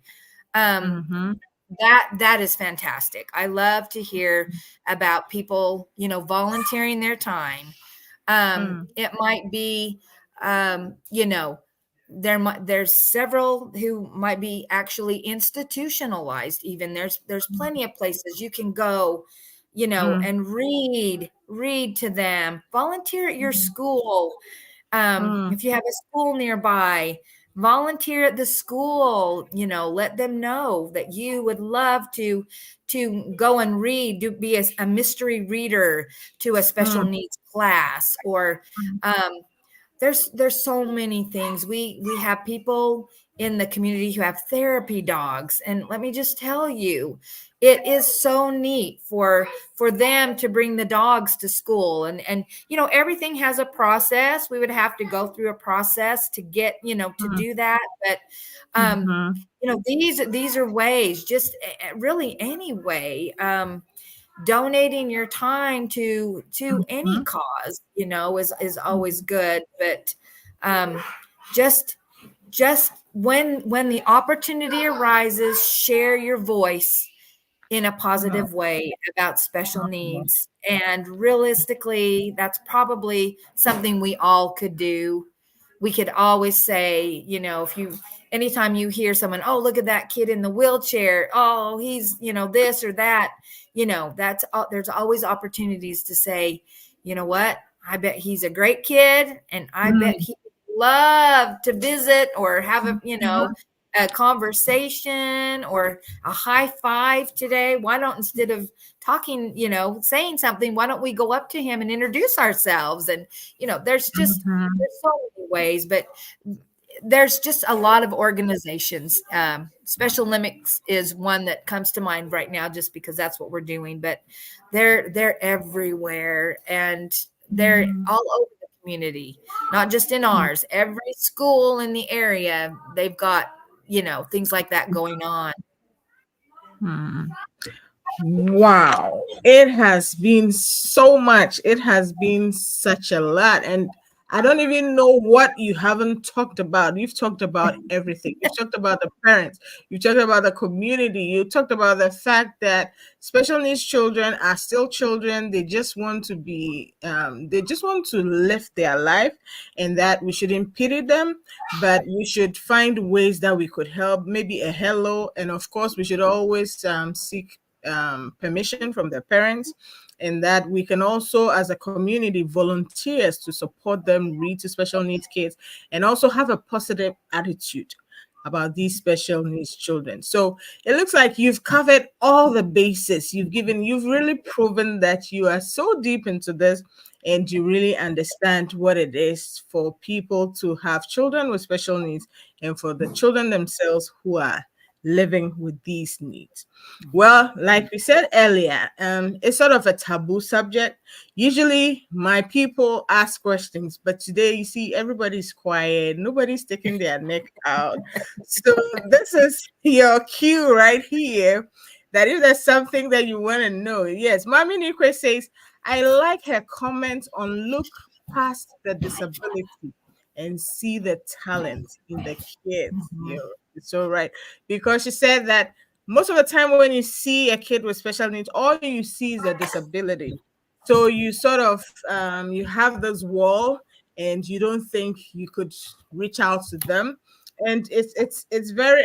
Um,
Mm-hmm.
that is fantastic. I love to hear about people, volunteering their time. It might be, there's several who might be actually institutionalized. Even there's plenty of places you can go,
Mm-hmm.
and read to them. Volunteer at your school.
Mm-hmm.
If you have a school nearby, volunteer at the school. Let them know that you would love to go and read, be a mystery reader to a special needs class, or um, there's so many things. We have people in the community who have therapy dogs, and let me just tell you, it is so neat for them to bring the dogs to school. And everything has a process. We would have to go through a process to get, to do that. But
Mm-hmm.
these are ways, just really any way. Donating your time to any
Mm-hmm.
cause, is always good. But um, just just when the opportunity arises, share your voice in a
Oh,
positive way about special
oh,
needs. And realistically, that's probably something we all could do. We could always say, if you, anytime you hear someone, oh, look at that kid in the wheelchair, oh, he's, this or that, there's always opportunities to say, you know what, I bet he's a great kid, and I bet
mm,
he would love to visit or have
mhm,
a conversation or a high five today. Why don't, instead of talking, saying something, why don't we go up to him and introduce ourselves? And, there's so many ways, but there's just a lot of organizations. Special Limits is one that comes to mind right now, just because that's what we're doing. But they're everywhere, and they're all over the community, not just in ours. Every school in the area, they've got things like that going on.
Wow. It has been so much. It has been such a lot. And I don't even know what you haven't talked about. You've talked about everything. You've talked about the parents. You talked about the community. You talked about the fact that special needs children are still children. They just want to be, they just want to live their life, and that we shouldn't pity them, but we should find ways that we could help, maybe a hello. And of course, we should always seek permission from their parents, and that we can also, as a community, volunteers to support them, read to special needs kids, and also have a positive attitude about these special needs children. So it looks like you've covered all the bases. You've really proven that you are so deep into this, and you really understand what it is for people to have children with special needs, and for the children themselves who are living with these needs. Well, like we said earlier, it's sort of a taboo subject. Usually my people ask questions, but today you see everybody's quiet, nobody's sticking their neck out. So this is your cue right here, that if there's something that you want to know. Yes, Mami Nikwe says, I like her comment on look past the disability and see the talent in the kids. It's all right. Because she said that most of the time when you see a kid with special needs, all you see is a disability. So you sort of you have this wall, and you don't think you could reach out to them. And it's very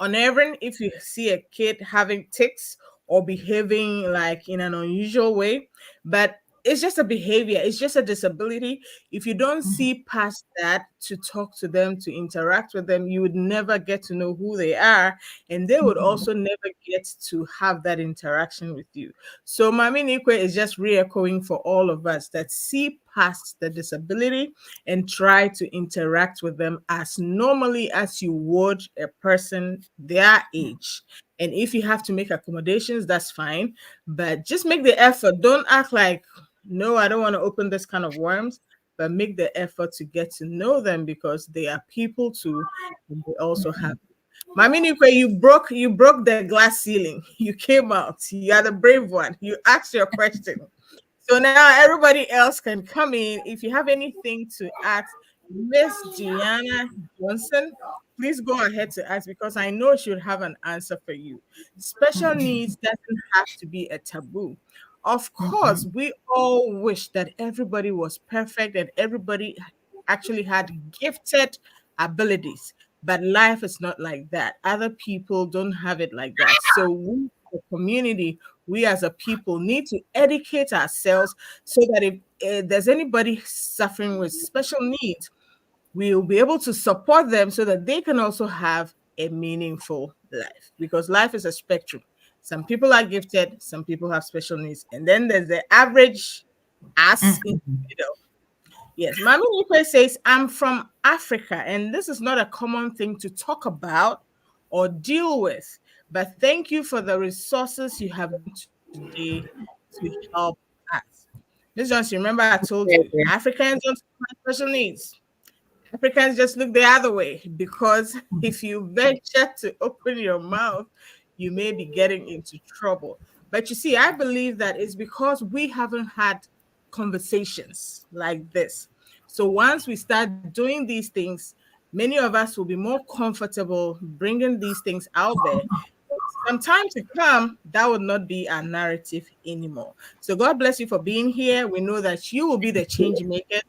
unnerving if you see a kid having tics or behaving like in an unusual way. But it's just a behavior, it's just a disability. If you don't see past that to talk to them, to interact with them, you would never get to know who they are, and they would also never get to have that interaction with you. So Mami Nikwe is just re-echoing for all of us that see past the disability and try to interact with them as normally as you would a person their age. And if you have to make accommodations, that's fine, but just make the effort. Don't act like, no, I don't want to open this kind of worms, but make the effort to get to know them, because they are people too, and they also have. Mami Nikwe, you broke the glass ceiling. You came out. You are the brave one. You asked your question. So now everybody else can come in. If you have anything to ask Miss Gianna Johnson, please go ahead to ask, because I know she would have an answer for you. Special needs doesn't have to be a taboo. Of course, we all wish that everybody was perfect and everybody actually had gifted abilities. But life is not like that. Other people don't have it like that. So we, the community, we as a people need to educate ourselves, so that if there's anybody suffering with special needs, we'll be able to support them so that they can also have a meaningful life, because life is a spectrum. Some people are gifted, some people have special needs, and then there's the average us in the middle. Yes, Mami Nipe says, I'm from Africa, and this is not a common thing to talk about or deal with. But thank you for the resources you have today to help us. Miss Johnson, remember I told you, Africans don't have special needs. Africans just look the other way, because if you venture to open your mouth, you may be getting into trouble. But you see, I believe that it's because we haven't had conversations like this. So once we start doing these things, many of us will be more comfortable bringing these things out there. Some time to come, that will not be our narrative anymore. So God bless you for being here. We know that you will be the change maker.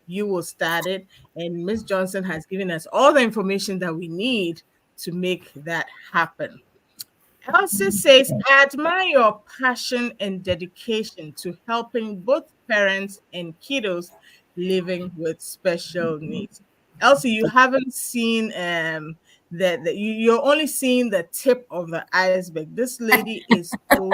You will start it. And Miss Johnson has given us all the information that we need to make that happen. Elsie says, I admire your passion and dedication to helping both parents and kiddos living with special needs. Elsie, you haven't seen you're only seeing the tip of the iceberg. This lady is so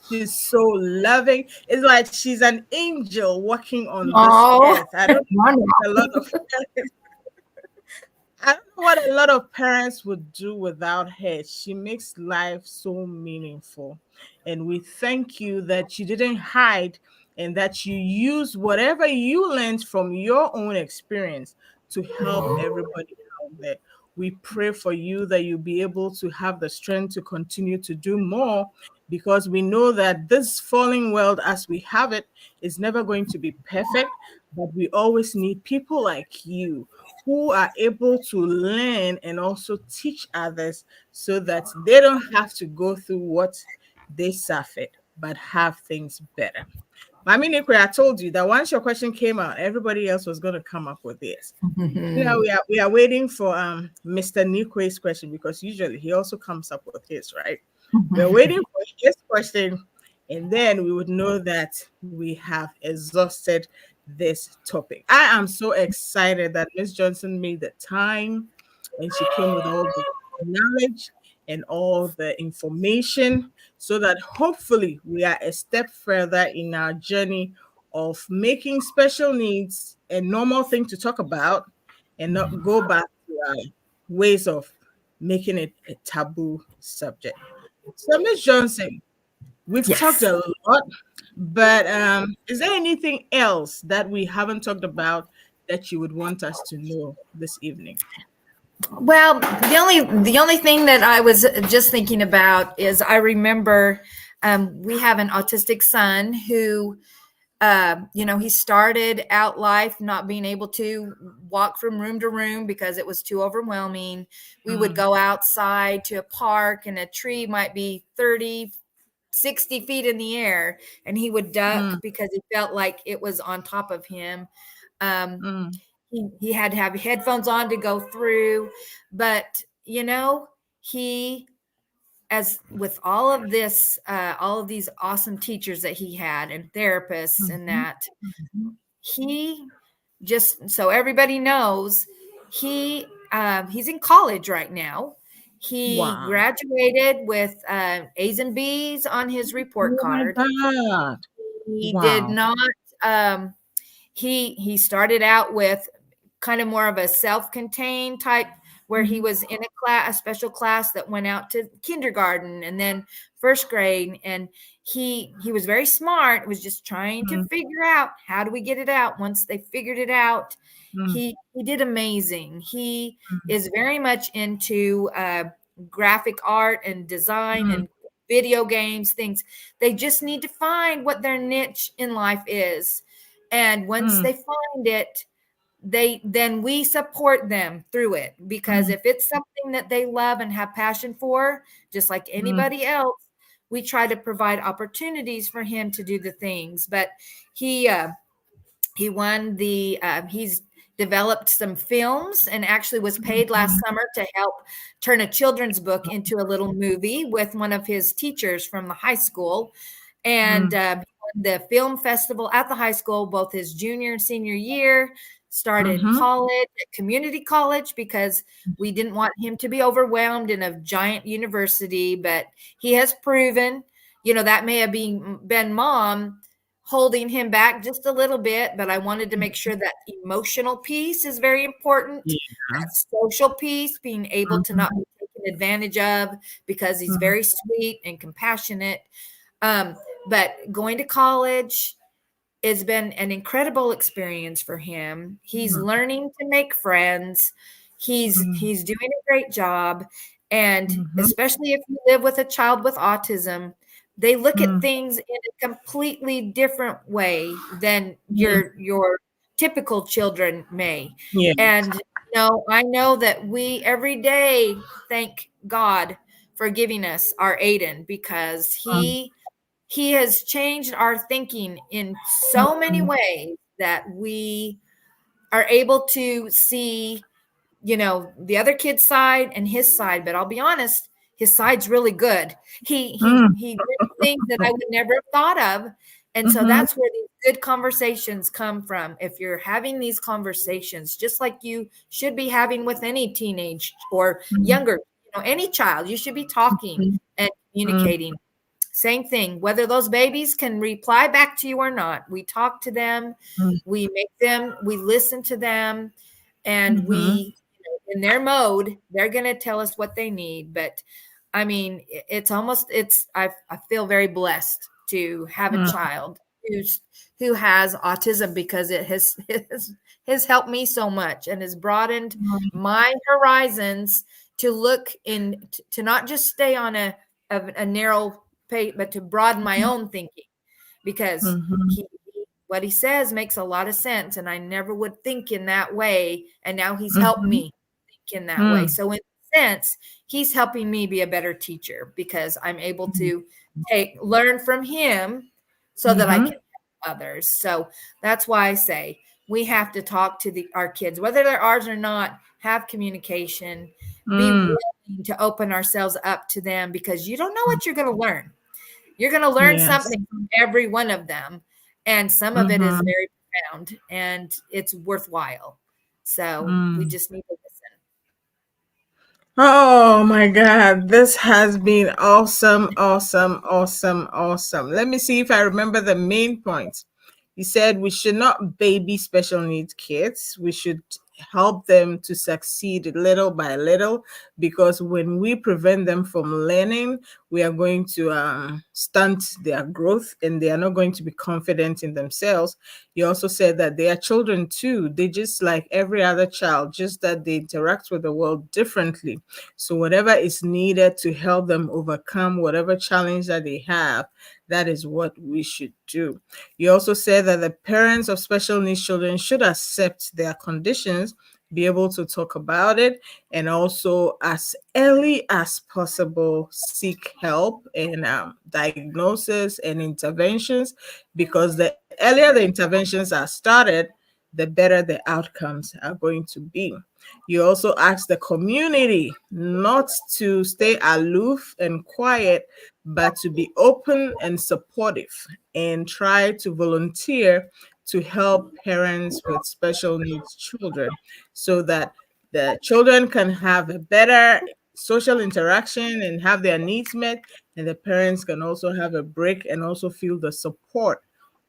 She's so loving. It's like she's an angel walking on this
Oh,
earth. I don't think a lot of I don't know what a lot of parents would do without her. She makes life so meaningful. And we thank you that you didn't hide and that you used whatever you learned from your own experience to help everybody out there. We pray for you that you'll be able to have the strength to continue to do more because we know that this falling world as we have it is never going to be perfect, but we always need people like you who are able to learn and also teach others so that they don't have to go through what they suffered, but have things better. Mami Nikwe, I told you that once your question came out, everybody else was going to come up with this. We are waiting for Mr. Nikwe's question because usually he also comes up with his, right? We're waiting for his question, and then we would know that we have exhausted this topic. I am so excited that Miss Johnson made the time and she came with all the knowledge and all the information so that hopefully we are a step further in our journey of making special needs a normal thing to talk about and not go back to our ways of making it a taboo subject. So, Miss Johnson, we've talked
yes.
a lot, but is there anything else that we haven't talked about that you would want us to know this evening?
Well, the only thing that I was just thinking about is I remember we have an autistic son who he started out life not being able to walk from room to room because it was too overwhelming. We would go outside to a park and a tree might be 30, 60 feet in the air and he would duck because he felt like it was on top of him. Um,
Mm,
he had to have headphones on to go through, but he, as with all of this, all of these awesome teachers that he had and therapists and
mhm,
that,
mhm.
he just, so everybody knows, he's in college right now. He
Wow.
graduated with A's and B's on his report
Oh my
card.
God.
He did
Wow.
not. He started out with kind of more of a self-contained type where he
Mhm,
was in a special class that went out to kindergarten and then first grade, and he was very smart, was just trying to
mm,
figure out how do we get it out. Once they figured it out,
mm,
he did amazing. He
mm,
is very much into graphic art and design
mm,
and video games, things. They just need to find what their niche in life is, and once
mm,
they find it, then we support them through it, because
mm,
if it's something that they love and have passion for, just like
mm,
anybody else, we try to provide opportunities for him to do the things. But he he won the he's developed some films and actually was paid last
mhm,
summer to help turn a children's book into a little movie with one of his teachers from the high school. And
mm,
the film festival at the high school, both his junior and senior year, started
mhm,
college, community college, because we didn't want him to be overwhelmed in a giant university. But he has proven, that may have been mom holding him back just a little bit, but I wanted to make sure that emotional piece is very important.
yeah.
That social piece, being able to
Mhm,
not be taken advantage of, because he's
mhm,
very sweet and compassionate. Um, but going to college has been an incredible experience for him. He's
mhm,
learning to make friends. He's doing a great job. And
mhm,
especially if you live with a child with autism, they look at
mhm,
things in a completely different way than
mhm.
your typical children may.
Yeah.
And I know that we every day thank God for giving us our Aiden, because
Mm,
he has changed our thinking in so many
mm,
ways that we are able to see, the other kid's side and his side. But I'll be honest, his side's really good.
mm,
He did things that I would never have thought of. And so
mhm,
that's where these good conversations come from. If you're having these conversations, just like you should be having with any teenage or
mhm,
younger, any child, you should be talking
mhm,
and
mm,
communicating. same thing, whether those babies can reply back to you or not. We talk to them, we listen to them, and
Mm-hmm.
in their mode, they're going to tell us what they need. But I mean, I feel very blessed to have a child who has autism, because it has helped me so much and has broadened my horizons to look in, to not just stay on a narrow path, but to broaden my own thinking, because
Mm-hmm.
what he says makes a lot of sense, and I never would think in that way, and now he's helped
Mm-hmm.
me think in that way. So in a sense, he's helping me be a better teacher, because I'm able to learn from him so that I
Mm-hmm.
can help others. So that's why I say we have to talk to our kids, whether they're ours or not. Have communication, be
Mm.
willing to open ourselves up to them, because you don't know what you're going to learn. You're going to learn
Yes.
something from every one of them. And some of it is
Mm-hmm.
very profound and it's worthwhile. So we
Mm.
just need to listen.
Oh my God, this has been awesome, awesome, awesome, awesome. Let me see if I remember the main points. You said we should not baby special needs kids. We should help them to succeed little by little, because when we prevent them from learning, we are going to stunt their growth, and they are not going to be confident in themselves. You also said that they are children too. They just like every other child, just that they interact with the world differently. So whatever is needed to help them overcome whatever challenge that they have, that is what we should do. You also said that the parents of special needs children should accept their conditions, be able to talk about it, and also as early as possible seek help and diagnosis and interventions, because the earlier the interventions are started, the better the outcomes are going to be. You also ask the community not to stay aloof and quiet, but to be open and supportive, and try to volunteer to help parents with special needs children, so that the children can have a better social interaction and have their needs met, and the parents can also have a break and also feel the support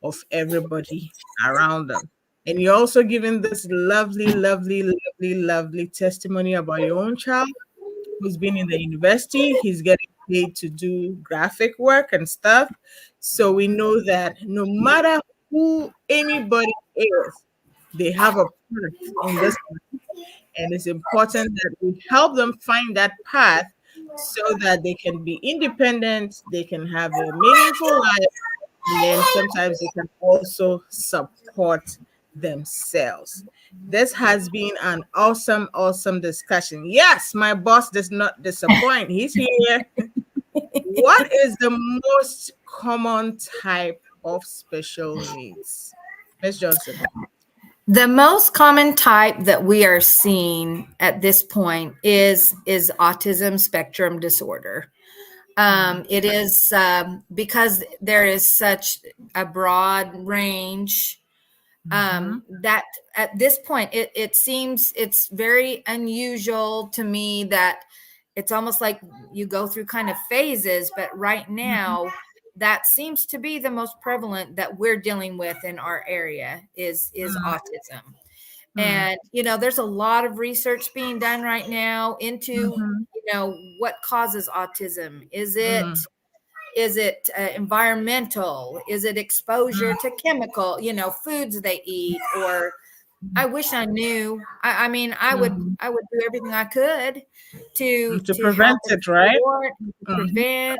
of everybody around them. And you're also giving this lovely, lovely, lovely, lovely testimony about your own child who's been in the university. He's getting paid to do graphic work and stuff. So we know that no matter who anybody is, they have a path in this life. And it's important that we help them find that path so that they can be independent, they can have a meaningful life, and then sometimes they can also support themselves. This has been an awesome, awesome discussion. Yes, my boss does not disappoint. He's here. What is the most common type of special needs? Miss Johnson.
The most common type that we are seeing at this point is autism spectrum disorder. It is because there is such a broad range,
Mm-hmm.
that at this point it seems it's very unusual to me that it's almost like you go through kind of phases, but right now that seems to be the most prevalent that we're dealing with in our area is autism.
Mm-hmm.
And there's a lot of research being done right now into what causes autism. Is it environmental? Is it exposure to chemical, foods they eat? Or I wish I knew. I mean,
Mm-hmm.
I would do everything I could
To
to help
prevent
and
it, right?
support and to
Mm-hmm.
prevent.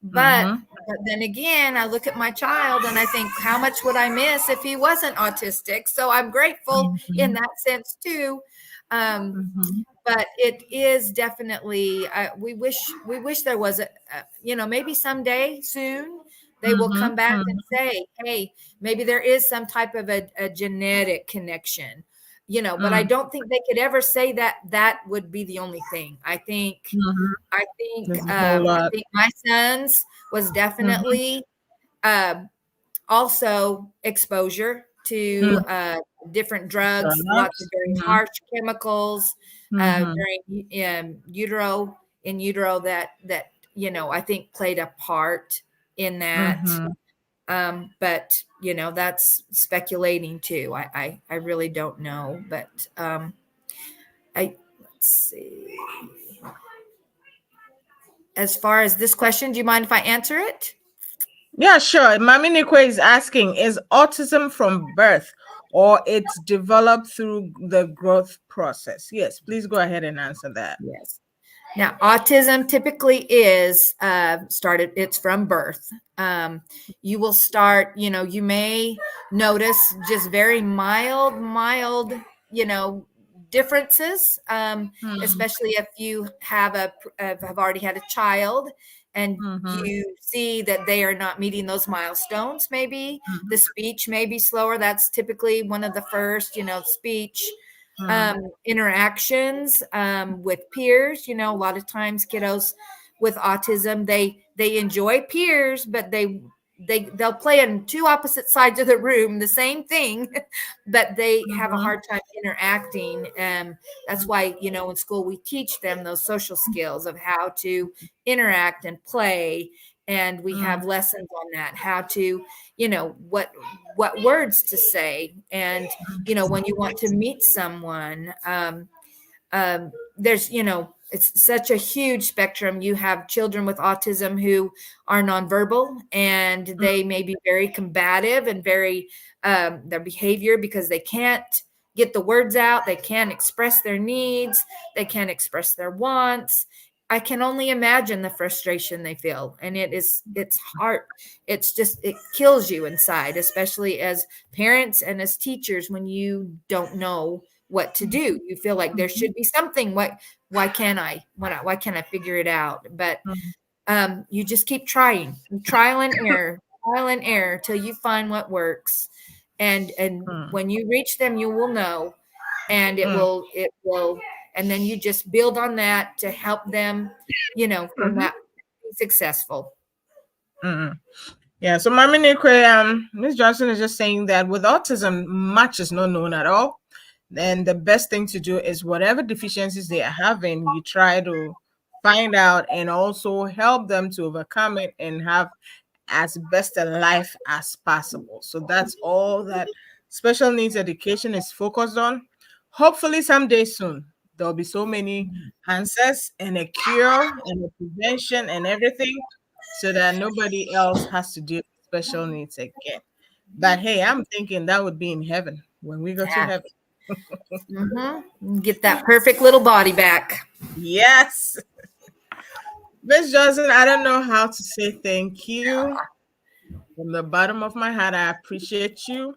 But
Mm-hmm.
but then again, I look at my child and I think, how much would I miss if he wasn't autistic? So I'm grateful in
Mm-hmm.
that sense too. Um,
Mm-hmm.
but it is definitely, we wish there was maybe someday soon they will come back and
Mm-hmm.
say, hey, maybe there is some type of a genetic connection, but I
Mm-hmm.
don't think they could ever say that that would be the only thing. I think
Mm-hmm.
I think
There's a whole
I
lot.
think my son's was
Mm-hmm.
definitely uh, also exposure to
Mm-hmm.
different drugs, lots of
Drugs.
very
Mm-hmm.
harsh chemicals
Mm-hmm.
during utero in utero that I think played a part in that. But that's speculating too. I really don't know, but let's see. As far as this question, do you mind if I answer it?
Yeah, sure. Mami Nikwe is asking, is autism from birth or it's developed through the growth process? Yes, please go ahead and answer that.
Yes. Now, autism typically is it's from birth. You will start, you may notice just very mild, differences, especially if you have already had a child and you see that they are not meeting those milestones. Maybe the speech may be slower. That's typically one of the first, speech interactions with peers. A lot of times kiddos with autism, they enjoy peers, but they'll play on two opposite sides of the room, the same thing, but they have a hard time interacting. That's why, in school, we teach them those social skills of how to interact and play. And we have lessons on that, how to, what words to say. And, when you want to meet someone, there's, it's such a huge spectrum. You have children with autism who are nonverbal, and they may be very combative and very their behavior, because they can't get the words out. They can't express their needs. They can't express their wants. I can only imagine the frustration they feel. And it's hard. It kills you inside, especially as parents and as teachers, when you don't know what to do. You feel like there should be something. Why can't I figure it out? But you just keep trying, trial and error till you find what works. And when you reach them, you will know, and it will, and then you just build on that to help them, from that be successful.
Yeah, so Mami Nikwe, Ms. Johnson is just saying that with autism, much is not known at all. And the best thing to do is whatever deficiencies they are having, you try to find out and also help them to overcome it and have as best a life as possible. So that's all that special needs education is focused on. Hopefully someday soon, there'll be so many answers and a cure and a prevention and everything, so that nobody else has to deal with special needs again. But hey, I'm thinking that would be in heaven when we go to
Yeah.
heaven.
Get that perfect little body back.
Yes. Miss Johnson, I don't know how to say thank you. From the bottom of my heart, I appreciate you.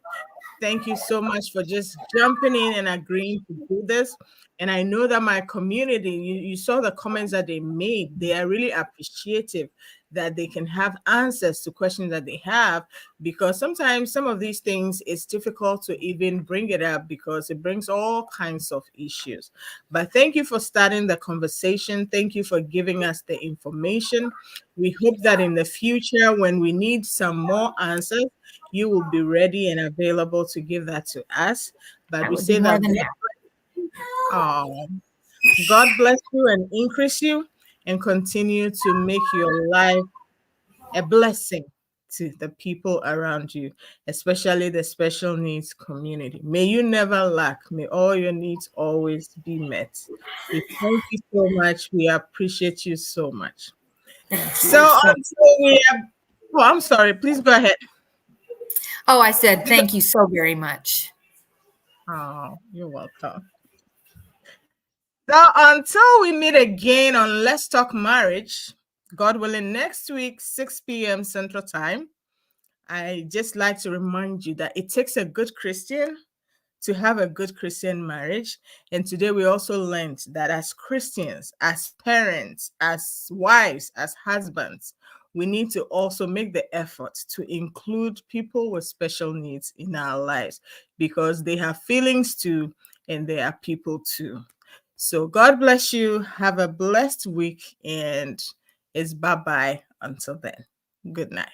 Thank you so much for just jumping in and agreeing to do this. And I know that my community, you saw the comments that they made. They are really appreciative that they can have answers to questions that they have, because sometimes some of these things it's difficult to even bring it up because it brings all kinds of issues. But thank you for starting the conversation. Thank you for giving us the information. We hope that in the future, when we need some more answers, you will be ready and available to give that to us. But
That
we
would be
say
more
that
than that.
God bless you and increase you and continue to make your life a blessing to the people around you, especially the special needs community. May you never lack. May all your needs always be met. We thank you so much. We appreciate you so much. So until we have, oh, I'm sorry. Please go ahead.
Oh, I said thank you so very much.
Oh, you're welcome. So until we meet again on Let's Talk Marriage, God willing, next week, 6 p.m. Central Time, I just like to remind you that it takes a good Christian to have a good Christian marriage. And today we also learned that as Christians, as parents, as wives, as husbands, we need to also make the effort to include people with special needs in our lives, because they have feelings too, and they are people too. So God bless you. Have a blessed week, and it's bye-bye until then. Good night.